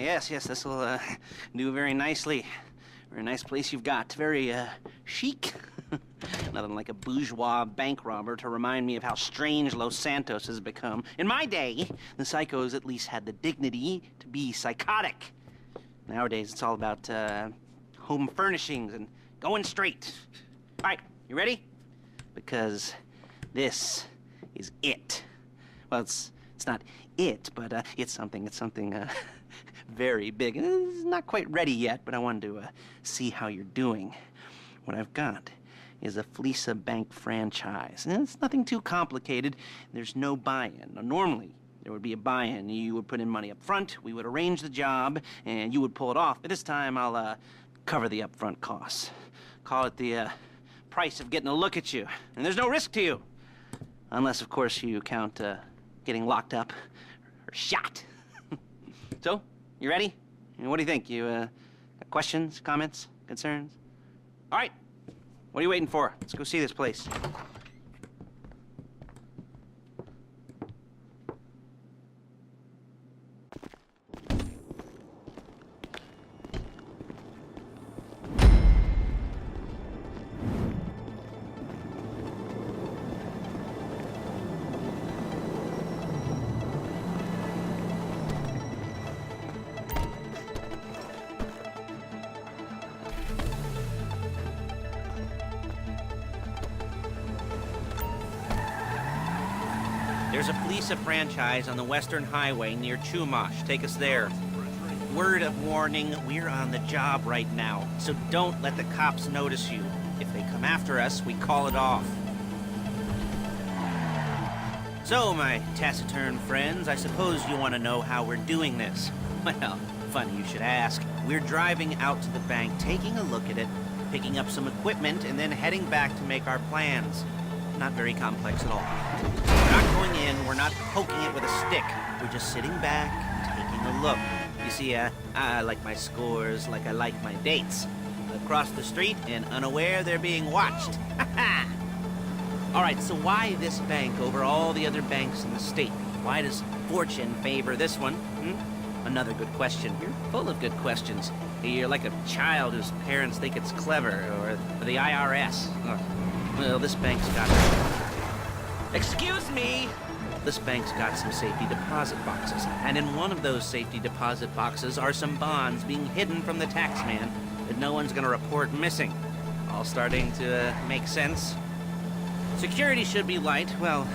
Yes, this will do very nicely. Very nice place you've got. Very chic. Nothing like a bourgeois bank robber to remind me of how strange Los Santos has become. In my day, the psychos at least had the dignity to be psychotic. Nowadays, it's all about home furnishings and going straight. All right, you ready? Because this is it. Well, it's not it, but it's something very big. It's not quite ready yet, but I wanted to see how you're doing. What I've got is a Fleece Bank franchise. And it's nothing too complicated. There's no buy-in. Now, normally, there would be a buy-in. You would put in money up front, we would arrange the job, and you would pull it off. But this time, I'll cover the upfront costs. Call it the price of getting a look at you. And there's no risk to you. Unless, of course, you count getting locked up or shot. So, you ready? What do you think? You got questions, comments, concerns? All right. What are you waiting for? Let's go see this place. There's a Fleece franchise on the Western Highway near Chumash. Take us there. Word of warning, we're on the job right now, so don't let the cops notice you. If they come after us, we call it off. So, my taciturn friends, I suppose you want to know how we're doing this. Well, funny you should ask. We're driving out to the bank, taking a look at it, picking up some equipment, and then heading back to make our plans. Not very complex at all. We're not going in, we're not poking it with a stick. We're just sitting back and taking a look. You see, I like my scores like I like my dates. Across the street and unaware they're being watched. All right, so why this bank over all the other banks in the state? Why does fortune favor this one? Another good question. You're full of good questions. You're like a child whose parents think it's clever, or the IRS. Well, this bank's got... Excuse me! This bank's got some safety deposit boxes, and in one of those safety deposit boxes are some bonds being hidden from the taxman that no one's gonna report missing. All starting to make sense? Security should be light, well,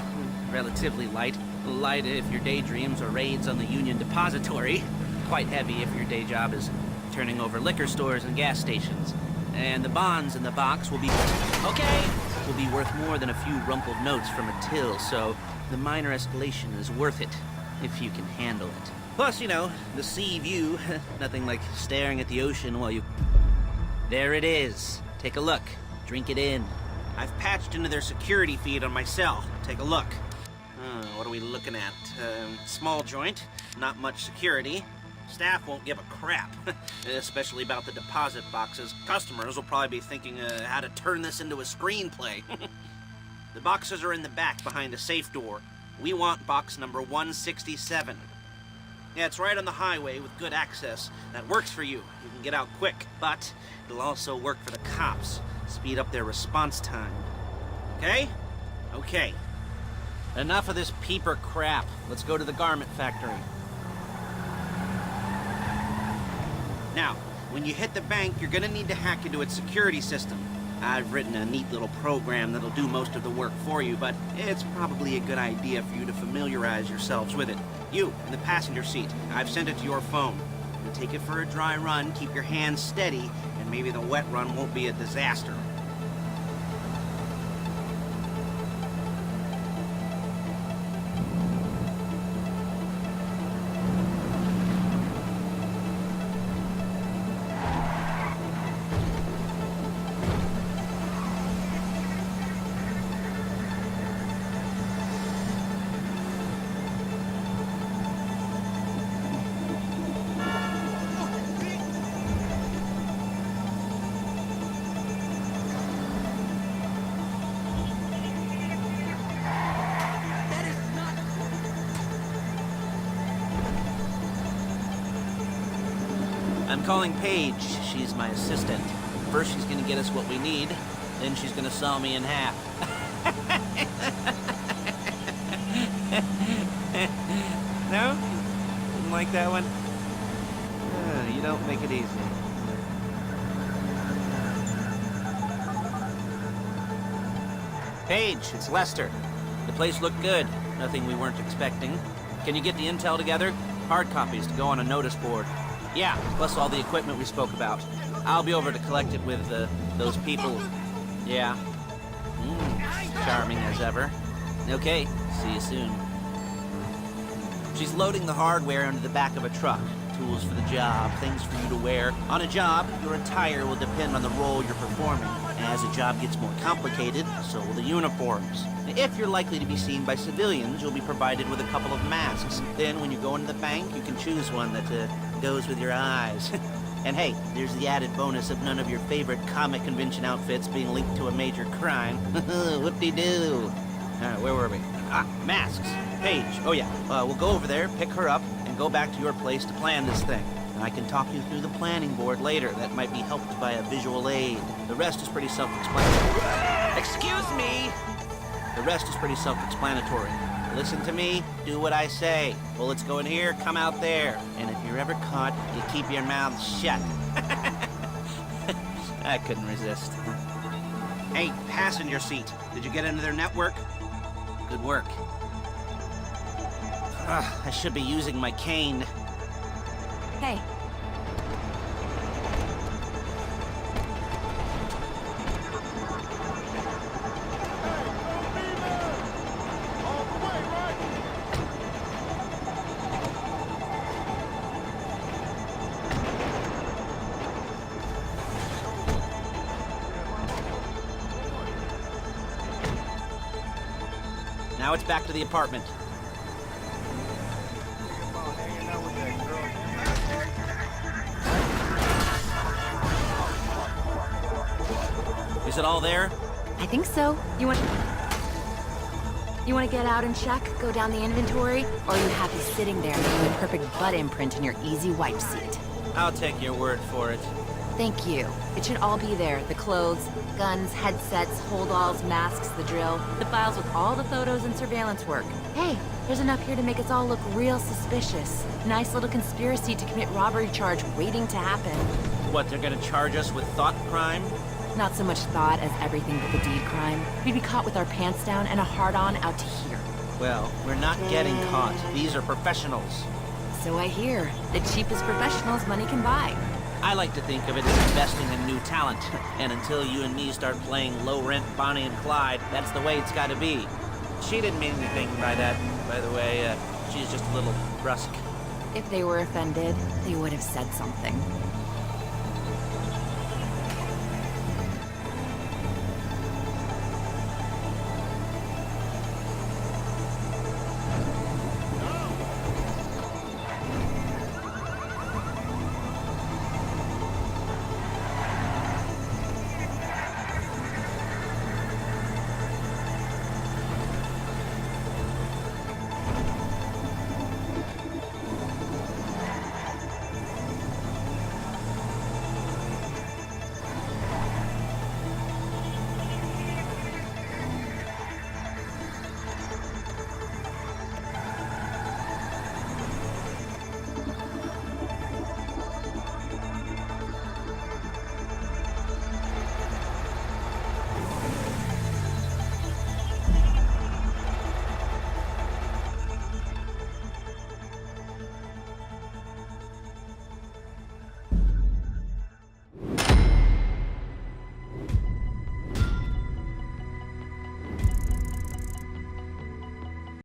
relatively light. Light if your daydreams are raids on the Union Depository. Quite heavy if your day job is turning over liquor stores and gas stations. And the bonds in the box will be... Okay! Will be worth more than a few rumpled notes from a till, so the minor escalation is worth it, if you can handle it. Plus, you know, the sea view, nothing like staring at the ocean while you... There it is. Take a look. Drink it in. I've patched into their security feed on my cell. Take a look. What are we looking at? Small joint, not much security. Staff won't give a crap, especially about the deposit boxes. Customers will probably be thinking how to turn this into a screenplay. The boxes are in the back behind a safe door. We want box number 167. Yeah, it's right on the highway with good access. That works for you. You can get out quick, but it'll also work for the cops. Speed up their response time. Okay? Okay. Enough of this peeper crap. Let's go to the garment factory. Now, when you hit the bank, you're gonna need to hack into its security system. I've written a neat little program that'll do most of the work for you, but it's probably a good idea for you to familiarize yourselves with it. You, in the passenger seat, I've sent it to your phone. And take it for a dry run, keep your hands steady, and maybe the wet run won't be a disaster. I'm calling Paige. She's my assistant. First, she's gonna get us what we need. Then she's gonna saw me in half. No? Didn't like that one? You don't make it easy. Paige, it's Lester. The place looked good. Nothing we weren't expecting. Can you get the intel together? Hard copies to go on a notice board. Yeah, plus all the equipment we spoke about. I'll be over to collect it with, those people. Yeah. Charming as ever. Okay, see you soon. She's loading the hardware into the back of a truck. Tools for the job, things for you to wear. On a job, your attire will depend on the role you're performing. As a job gets more complicated, so will the uniforms. If you're likely to be seen by civilians, you'll be provided with a couple of masks. Then, when you go into the bank, you can choose one that goes with your eyes. And hey, there's the added bonus of none of your favorite comic convention outfits being linked to a major crime. Whoop-de-doo. Where were we? Masks. Paige. Oh yeah, we'll go over there, pick her up, and go back to your place to plan this thing. And I can talk you through the planning board later. That might be helped by a visual aid. The rest is pretty self-explanatory. Excuse me! The rest is pretty self-explanatory. Listen to me, do what I say. Bullets go in here, come out there. And if you're ever caught, you keep your mouth shut. I couldn't resist. Hey, passenger seat. Did you get into their network? Good work. I should be using my cane. Hey. Now it's back to the apartment. Is it all there? I think so. You want to get out and check? Go down the inventory? Or are you happy sitting there making a perfect butt imprint in your easy wipe seat? I'll take your word for it. Thank you. It should all be there. The clothes, guns, headsets, hold-alls, masks, the drill, the files with all the photos and surveillance work. Hey, there's enough here to make us all look real suspicious. Nice little conspiracy to commit robbery charge waiting to happen. What, they're gonna charge us with thought crime? Not so much thought as everything but the deed crime. We'd be caught with our pants down and a hard-on out to here. Well, we're not getting caught. These are professionals. So I hear. The cheapest professionals money can buy. I like to think of it as investing in new talent. And until you and me start playing low-rent Bonnie and Clyde, that's the way it's gotta be. She didn't mean anything by that, by the way. She's just a little brusque. If they were offended, they would have said something.